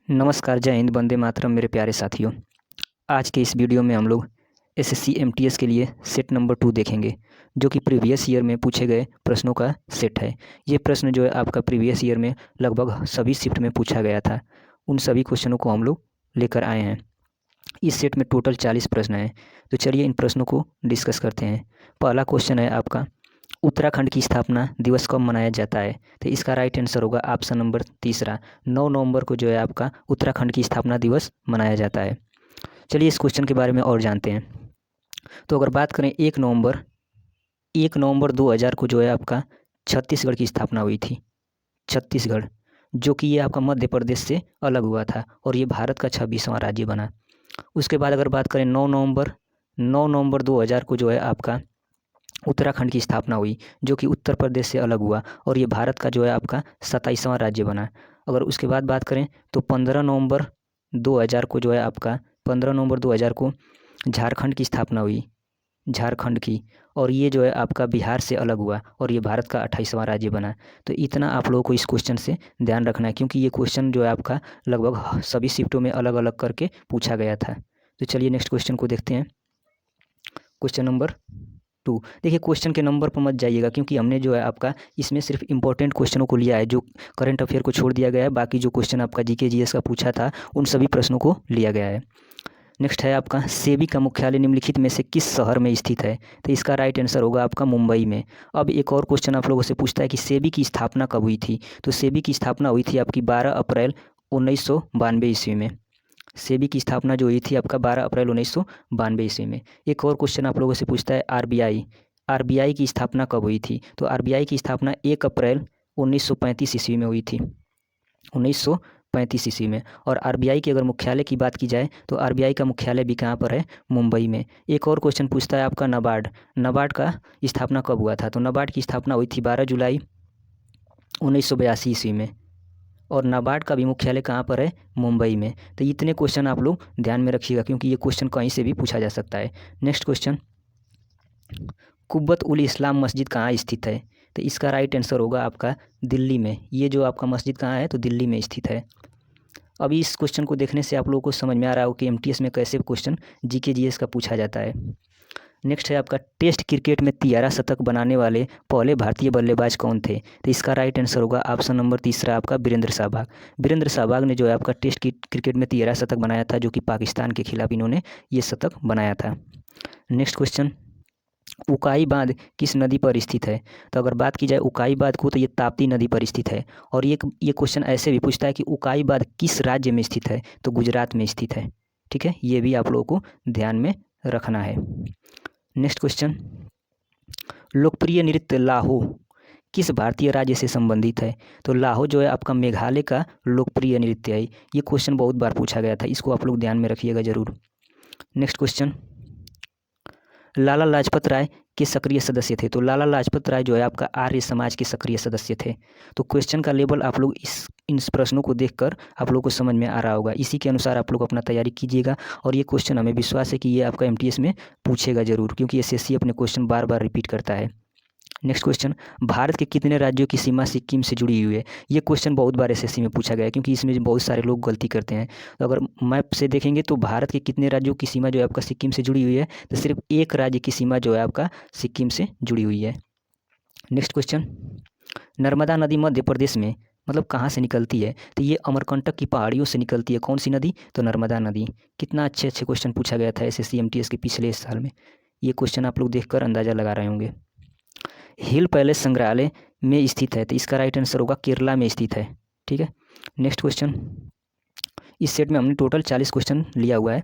नमस्कार, जय हिंद, वंदे मातरम मेरे प्यारे साथियों। आज के इस वीडियो में हम लोग एसएससी एमटीएस के लिए सेट नंबर 2 देखेंगे, जो कि प्रीवियस ईयर में पूछे गए प्रश्नों का सेट है। ये प्रश्न जो है आपका प्रीवियस ईयर में लगभग सभी शिफ्ट में पूछा गया था। उन सभी क्वेश्चनों को हम लोग लेकर आए हैं। इस सेट में टोटल 40 प्रश्न हैं। तो चलिए इन प्रश्नों को डिस्कस करते हैं। पहला क्वेश्चन है आपका, उत्तराखंड की स्थापना दिवस कब मनाया जाता है? तो इसका राइट आंसर होगा ऑप्शन नंबर तीसरा, 9 नवंबर को जो है आपका उत्तराखंड की स्थापना दिवस मनाया जाता है। चलिए इस क्वेश्चन के बारे में और जानते हैं। तो अगर बात करें 1 नवंबर 2000 को जो है आपका छत्तीसगढ़ की स्थापना हुई थी। छत्तीसगढ़, जो कि ये आपका मध्य प्रदेश से अलग हुआ था और ये भारत का 26वां राज्य बना। उसके बाद अगर बात करें 9 नवंबर 2000 को जो है आपका उत्तराखंड की स्थापना हुई, जो कि उत्तर प्रदेश से अलग हुआ और ये भारत का जो है आपका 27वां राज्य बना। अगर उसके बाद बात करें तो 15 नवंबर 2000 को जो है आपका 15 नवंबर 2000 को झारखंड की स्थापना हुई, झारखंड की, और ये जो है आपका बिहार से अलग हुआ और ये भारत का 28वां राज्य बना। तो इतना आप लोगों को इस क्वेश्चन से ध्यान रखना है, क्योंकि ये क्वेश्चन जो है आपका लगभग सभी शिफ्टों में अलग अलग करके पूछा गया था। तो चलिए नेक्स्ट क्वेश्चन को देखते हैं। Question number 2। देखिए, क्वेश्चन के नंबर पर मत जाइएगा, क्योंकि हमने जो है आपका इसमें सिर्फ इंपॉर्टेंट क्वेश्चनों को लिया है। जो करंट अफेयर को छोड़ दिया गया है, बाकी जो क्वेश्चन आपका जीके जीएस का पूछा था उन सभी प्रश्नों को लिया गया है। नेक्स्ट है आपका, सेबी का मुख्यालय निम्नलिखित में से किस शहर में स्थित है? तो इसका राइट आंसर होगा आपका मुंबई में। अब एक और क्वेश्चन आप लोगों से पूछता है कि सेबी की स्थापना कब हुई थी? तो सेबी की स्थापना हुई थी आपकी 12 अप्रैल 1992 ईस्वी में। सेबी की स्थापना जो हुई थी आपका 12 अप्रैल 1992 ईस्वी में। एक और क्वेश्चन आप लोगों से पूछता है, आरबीआई की स्थापना कब हुई थी? तो आरबीआई की स्थापना 1 अप्रैल 1935 ईस्वी में हुई थी, 1935 ईस्वी में। और आरबीआई के अगर मुख्यालय की बात की जाए तो आरबीआई का मुख्यालय भी कहाँ पर है? मुंबई में। एक और क्वेश्चन पूछता है आपका, नबार्ड का स्थापना कब हुआ था? तो नबार्ड की स्थापना हुई थी 12 जुलाई 1982 ईस्वी में, और नाबार्ड का भी मुख्यालय कहाँ पर है? मुंबई में। तो इतने क्वेश्चन आप लोग ध्यान में रखिएगा, क्योंकि ये क्वेश्चन कहीं से भी पूछा जा सकता है। नेक्स्ट क्वेश्चन, कुब्बत उल इस्लाम मस्जिद कहाँ स्थित है? तो इसका राइट आंसर होगा आपका दिल्ली में। ये जो आपका मस्जिद कहाँ है? तो दिल्ली में स्थित है। अभी इस क्वेश्चन को देखने से आप लोगों को समझ में आ रहा हो कि एमटीएस में कैसे क्वेश्चन जीके जीएस का पूछा जाता है। नेक्स्ट है आपका, टेस्ट क्रिकेट में 13 शतक बनाने वाले पहले भारतीय बल्लेबाज कौन थे? तो इसका राइट आंसर होगा ऑप्शन नंबर तीसरा आपका वीरेंद्र सहवाग। वीरेंद्र सहवाग ने जो है आपका टेस्ट क्रिकेट में 13 शतक बनाया था, जो कि पाकिस्तान के खिलाफ इन्होंने ये शतक बनाया था। नेक्स्ट क्वेश्चन, उकाई बांध किस नदी पर स्थित है? तो अगर बात की जाए उकाई बांध को, तो ये ताप्ती नदी पर स्थित है। और ये क्वेश्चन ऐसे भी पूछता है कि उकाई बांध किस राज्य में स्थित है? तो गुजरात में स्थित है। ठीक है, ये भी आप लोगों को ध्यान में रखना है। नेक्स्ट क्वेश्चन, लोकप्रिय नृत्य लाहो किस भारतीय राज्य से संबंधित है? तो लाहो जो है आपका मेघालय का लोकप्रिय नृत्य है। ये क्वेश्चन बहुत बार पूछा गया था, इसको आप लोग ध्यान में रखिएगा जरूर। नेक्स्ट क्वेश्चन, लाला लाजपत राय के सक्रिय सदस्य थे? तो लाला लाजपत राय जो है आपका आर्य समाज के सक्रिय सदस्य थे। तो क्वेश्चन का लेवल आप लोग इन प्रश्नों को देखकर आप लोग को समझ में आ रहा होगा। इसी के अनुसार आप लोग अपना तैयारी कीजिएगा, और ये क्वेश्चन हमें विश्वास है कि ये आपका एमटीएस में पूछेगा जरूर, क्योंकि एसएससी अपने क्वेश्चन बार बार रिपीट करता है। नेक्स्ट क्वेश्चन, भारत के कितने राज्यों की सीमा सिक्किम से जुड़ी हुई है? ये क्वेश्चन बहुत बार एसएससी में पूछा गया है, क्योंकि इसमें बहुत सारे लोग गलती करते हैं। तो अगर मैप से देखेंगे तो भारत के कितने राज्यों की सीमा जो है आपका सिक्किम से जुड़ी हुई है? तो सिर्फ एक राज्य की सीमा जो है आपका सिक्किम से जुड़ी हुई है। नेक्स्ट क्वेश्चन, नर्मदा नदी मध्य प्रदेश में मतलब कहाँ से निकलती है? तो ये अमरकंटक की पहाड़ियों से निकलती है। कौन सी नदी? तो नर्मदा नदी। कितना अच्छे अच्छे क्वेश्चन पूछा गया था एसएससी एमटीएस के पिछले साल में। ये क्वेश्चन आप लोग देखकर अंदाजा लगा रहे होंगे। हिल पैलेस संग्रहालय में स्थित है? तो इसका राइट आंसर होगा केरला में स्थित है। ठीक है, नेक्स्ट क्वेश्चन, इस सेट में हमने टोटल 40 क्वेश्चन लिया हुआ है।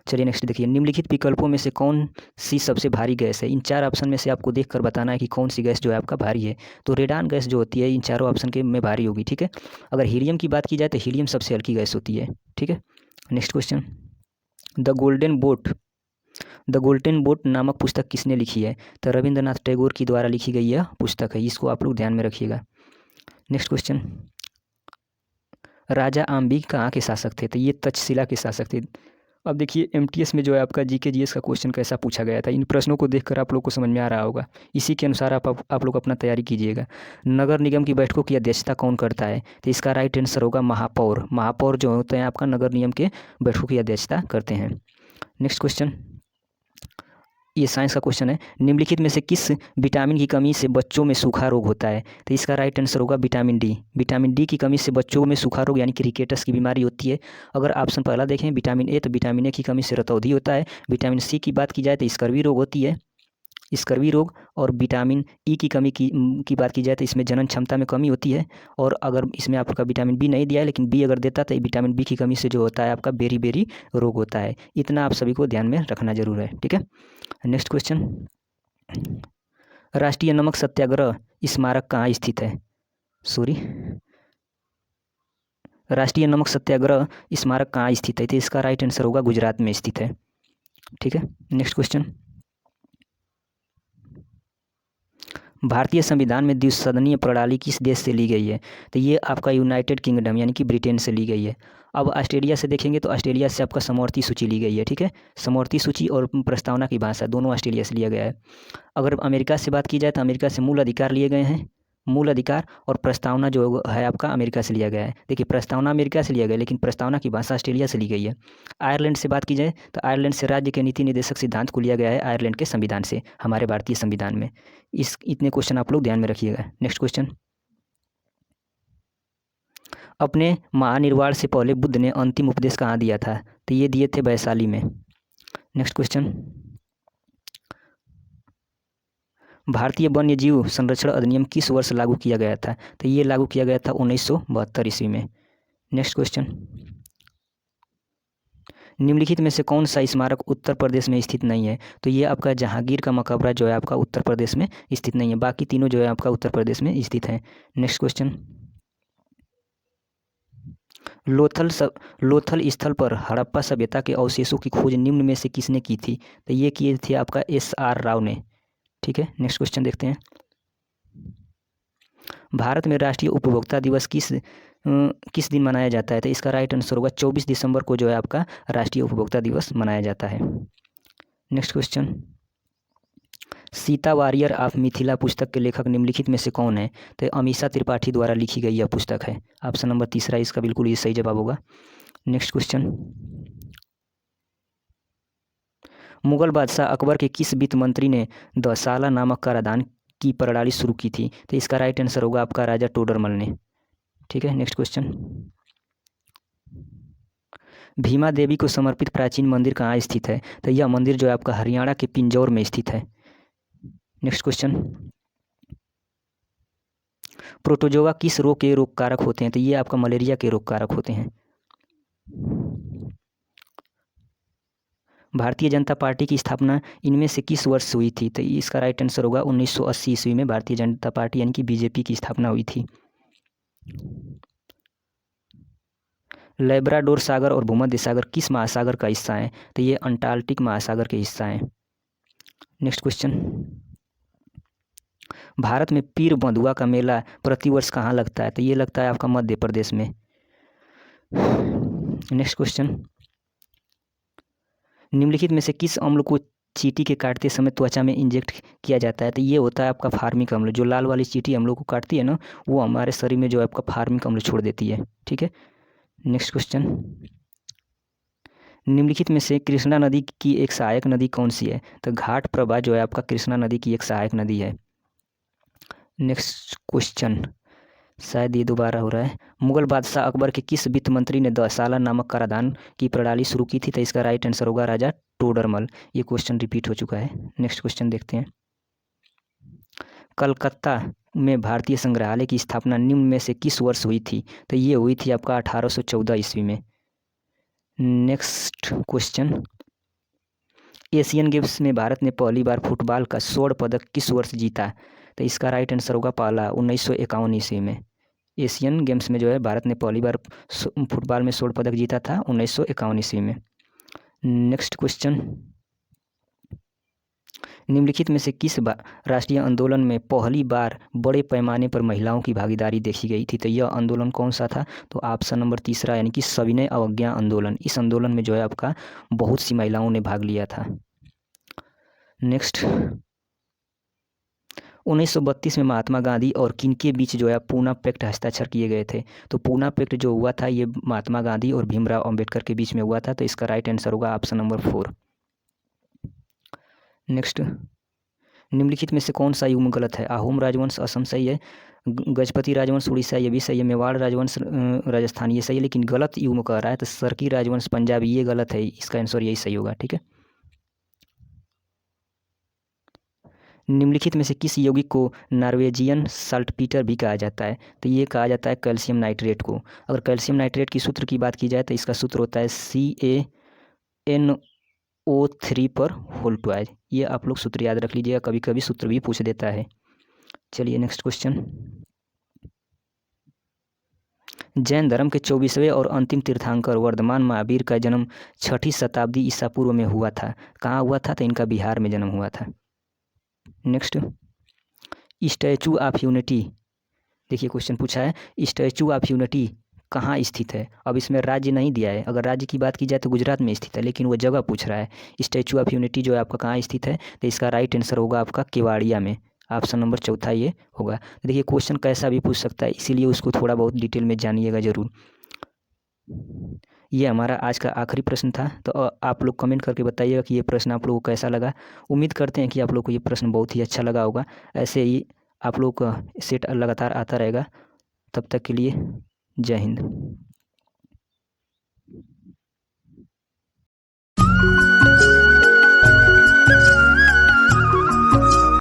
चलिए नेक्स्ट देखिए, निम्नलिखित विकल्पों में से कौन सी सबसे भारी गैस है? इन 4 ऑप्शन में से आपको देखकर बताना है कि कौन सी गैस जो है आपका भारी है। तो रेडान गैस जो होती है इन चारों ऑप्शन के में भारी होगी। ठीक है, अगर हीलियम की बात की जाए तो हीलियम सबसे हल्की गैस होती है। ठीक है, next question, the golden boat नामक पुस्तक किसने लिखी है? तो रविंद्रनाथ टैगोर की द्वारा लिखी गई यह पुस्तक है। इसको आप लोग ध्यान में रखिएगा। नेक्स्ट क्वेश्चन, राजा आम्बी कहाँ के शासक थे? तो ये तक्षशिला के शासक थे। अब देखिए एमटीएस में जो है आपका जीके जीएस का क्वेश्चन कैसा पूछा गया था, इन प्रश्नों को देखकर आप लोग को समझ में आ रहा होगा, इसी के अनुसार आप लोग अपना तैयारी कीजिएगा। नगर निगम की बैठकों की अध्यक्षता कौन करता है, तो इसका राइट आंसर होगा महापौर। महापौर जो होते हैं आपका नगर निगम के बैठकों की अध्यक्षता करते हैं। नेक्स्ट क्वेश्चन, ये साइंस का क्वेश्चन है, निम्नलिखित में से किस विटामिन की कमी से बच्चों में सूखा रोग होता है, तो इसका राइट आंसर होगा विटामिन डी। विटामिन डी की कमी से बच्चों में सूखा रोग यानी कि रिकेटस की बीमारी होती है। अगर ऑप्शन पहला देखें विटामिन ए, तो विटामिन ए की कमी से रतौंधी होता है। विटामिन सी की बात की जाए तो स्कर्वी रोग होती है, स्कर्वी रोग। और विटामिन ई की कमी की बात की जाए तो इसमें जनन क्षमता में कमी होती है। और अगर इसमें आपका विटामिन बी नहीं दिया है लेकिन बी अगर देता तो विटामिन बी की कमी से जो होता है आपका बेरी बेरी रोग होता है। इतना आप सभी को ध्यान में रखना जरूर है, ठीक है। नेक्स्ट क्वेश्चन, राष्ट्रीय नमक सत्याग्रह स्मारक कहाँ स्थित है, राष्ट्रीय नमक सत्याग्रह स्मारक कहाँ स्थित है, तो इसका राइट आंसर होगा गुजरात में स्थित है, ठीक है। नेक्स्ट क्वेश्चन, भारतीय संविधान में द्विसदनीय प्रणाली किस देश से ली गई है, तो ये आपका यूनाइटेड किंगडम यानी कि ब्रिटेन से ली गई है। अब ऑस्ट्रेलिया से देखेंगे तो ऑस्ट्रेलिया से आपका समवर्ती सूची ली गई है, ठीक है। समवर्ती सूची और प्रस्तावना की भाषा दोनों ऑस्ट्रेलिया से लिया गया है। अगर अमेरिका से बात की जाए तो अमेरिका से मूल अधिकार लिए गए हैं, मूल अधिकार और प्रस्तावना जो है आपका अमेरिका से लिया गया है। देखिए प्रस्तावना अमेरिका से लिया गया लेकिन प्रस्तावना की भाषा ऑस्ट्रेलिया से ली गई है। आयरलैंड से बात की जाए तो आयरलैंड से राज्य के नीति निर्देशक सिद्धांत को लिया गया है आयरलैंड के संविधान से, हमारे भारतीय संविधान में। इतने क्वेश्चन आप लोग ध्यान में रखिएगा। नेक्स्ट क्वेश्चन, अपने महानिर्वाण से पहले बुद्ध ने अंतिम उपदेश कहाँ दिया था, तो ये दिए थे वैशाली में। नेक्स्ट क्वेश्चन, भारतीय वन्य जीव संरक्षण अधिनियम किस वर्ष लागू किया गया था, तो ये लागू किया गया था 1972 ईस्वी में। नेक्स्ट क्वेश्चन, निम्नलिखित में से कौन सा स्मारक उत्तर प्रदेश में स्थित नहीं है, तो ये आपका जहांगीर का मकबरा जो है आपका उत्तर प्रदेश में स्थित नहीं है, बाकी तीनों जो है आपका उत्तर प्रदेश में स्थित है। नेक्स्ट क्वेश्चन, लोथल स्थल पर हड़प्पा सभ्यता के अवशेषों की खोज निम्न में से किसने की थी, तो ये किए थे आपका SR राव ने, ठीक है। नेक्स्ट क्वेश्चन देखते हैं, भारत में राष्ट्रीय उपभोक्ता दिवस किस दिन मनाया जाता है, तो इसका राइट आंसर होगा 24 दिसंबर को जो है आपका राष्ट्रीय उपभोक्ता दिवस मनाया जाता है। Next question, Sita warrior of Mithila पुस्तक के लेखक निम्नलिखित में से कौन है, तो अमीषा त्रिपाठी द्वारा लिखी गई यह पुस्तक है। ऑप्शन नंबर तीसरा इसका बिल्कुल ये सही जवाब होगा। नेक्स्ट क्वेश्चन, मुगल बादशाह अकबर के किस वित्त मंत्री ने दसाला नामक कराधान की प्रणाली शुरू की थी, तो इसका राइट आंसर होगा आपका राजा टोडरमल ने, ठीक है। नेक्स्ट क्वेश्चन, भीमा देवी को समर्पित प्राचीन मंदिर कहाँ स्थित है, तो यह मंदिर जो है आपका हरियाणा के पिंजौर में स्थित है। नेक्स्ट क्वेश्चन, प्रोटोजोआ किस रोग के रोग कारक होते हैं, तो ये आपका मलेरिया के रोग कारक होते हैं। भारतीय जनता पार्टी की स्थापना इनमें से किस वर्ष हुई थी, तो इसका राइट आंसर होगा 1980 ईस्वी में भारतीय जनता पार्टी यानी कि बीजेपी की स्थापना हुई थी। लैब्राडोर सागर और भूमध्य सागर किस महासागर का हिस्सा है, तो ये अंटार्कटिक महासागर के हिस्सा हैं। नेक्स्ट क्वेश्चन, भारत में पीर बंधुआ का मेला प्रतिवर्ष कहाँ लगता है, तो ये लगता है आपका मध्य प्रदेश में। नेक्स्ट क्वेश्चन, निम्नलिखित में से किस अम्ल को चींटी के काटते समय त्वचा में इंजेक्ट किया जाता है, तो ये होता है आपका फार्मिक अम्ल। जो लाल वाली चींटी हम लोग को काटती है ना, वो हमारे शरीर में जो है आपका फार्मिक अम्ल छोड़ देती है, ठीक है। नेक्स्ट क्वेश्चन, निम्नलिखित में से कृष्णा नदी की एक सहायक नदी कौन सी है, तो घाट प्रभा जो है आपका कृष्णा नदी की एक सहायक नदी है। नेक्स्ट क्वेश्चन, शायद ये दोबारा हो रहा है, मुगल बादशाह अकबर के किस वित्त मंत्री ने दसाला नामक कराधान की प्रणाली शुरू की थी, तो इसका राइट आंसर होगा राजा टोडरमल। ये क्वेश्चन रिपीट हो चुका है। नेक्स्ट क्वेश्चन देखते हैं, कलकत्ता में भारतीय संग्रहालय की स्थापना निम्न में से किस वर्ष हुई थी, तो ये हुई थी आपका 1814 ईस्वी में। नेक्स्ट क्वेश्चन, एशियन गेम्स में भारत ने पहली बार फुटबॉल का स्वर्ण पदक किस वर्ष जीता, तो इसका राइट आंसर होगा पहला 1951 ईस्वी में। एशियन गेम्स में जो है भारत ने पहली बार फुटबॉल में स्वर्ण पदक जीता था 1951 ईस्वी में। नेक्स्ट क्वेश्चन, निम्नलिखित में से किस राष्ट्रीय आंदोलन में पहली बार बड़े पैमाने पर महिलाओं की भागीदारी देखी गई थी? तो यह आंदोलन कौन सा था? तो ऑप्शन नंबर तीसरा यानी कि सविनय अवज्ञा आंदोलन। इस आंदोलन में जो है आपका बहुत सी महिलाओं ने भाग लिया था। नेक्स्ट, 1932 में महात्मा गांधी और किनके बीच जो है पूना पैक्ट हस्ताक्षर किए गए थे? तो पूना पैक्ट जो हुआ था ये महात्मा गांधी और भीमराव अंबेडकर के बीच में हुआ था। तो इसका राइट आंसर होगा ऑप्शन नंबर 4। नेक्स्ट, निम्नलिखित में से कौन सा युग्म गलत है? अहोम राजवंश असम सही है, गजपति राजवंश उड़ीसा ये भी सही है, मेवाड़ राजवंश राजस्थान ये सही है, लेकिन गलत युग्म कह रहा है तो सरकी राजवंश पंजाब ये गलत है। इसका आंसर यही सही होगा। ठीक है। निम्नलिखित में से किस यौगिक को नॉर्वेजियन साल्टपीटर भी कहा जाता है? तो ये कहा जाता है कैल्शियम नाइट्रेट को। अगर कैल्शियम नाइट्रेट की सूत्र की बात की जाए तो इसका सूत्र होता है CaNO3 ये आप लोग सूत्र याद रख लीजिएगा, कभी कभी सूत्र भी पूछ देता है। चलिए नेक्स्ट क्वेश्चन, जैन धर्म के 24वें और अंतिम तीर्थंकर वर्धमान महावीर का जन्म 6ठी शताब्दी ईसा पूर्व में हुआ था। कहाँ हुआ था? तो इनका बिहार में जन्म हुआ था। नेक्स्ट, स्टैचू ऑफ यूनिटी, देखिए क्वेश्चन पूछा है स्टैचू ऑफ यूनिटी कहाँ स्थित है? अब इसमें राज्य नहीं दिया है, अगर राज्य की बात की जाए तो गुजरात में स्थित है, लेकिन वो जगह पूछ रहा है। स्टैचू ऑफ यूनिटी जो है आपका कहाँ स्थित है? तो इसका राइट आंसर होगा आपका केवाड़िया में। ऑप्शन नंबर चौथा ये होगा। देखिए क्वेश्चन कैसा भी पूछ सकता है, इसीलिए उसको थोड़ा बहुत डिटेल में जानिएगा ज़रूर। ये हमारा आज का आखिरी प्रश्न था। तो आप लोग कमेंट करके बताइएगा कि ये प्रश्न आप लोगों को कैसा लगा। उम्मीद करते हैं कि आप लोग को ये प्रश्न बहुत ही अच्छा लगा होगा। ऐसे ही आप लोग का सेट लगातार आता रहेगा। तब तक के लिए जय हिंद।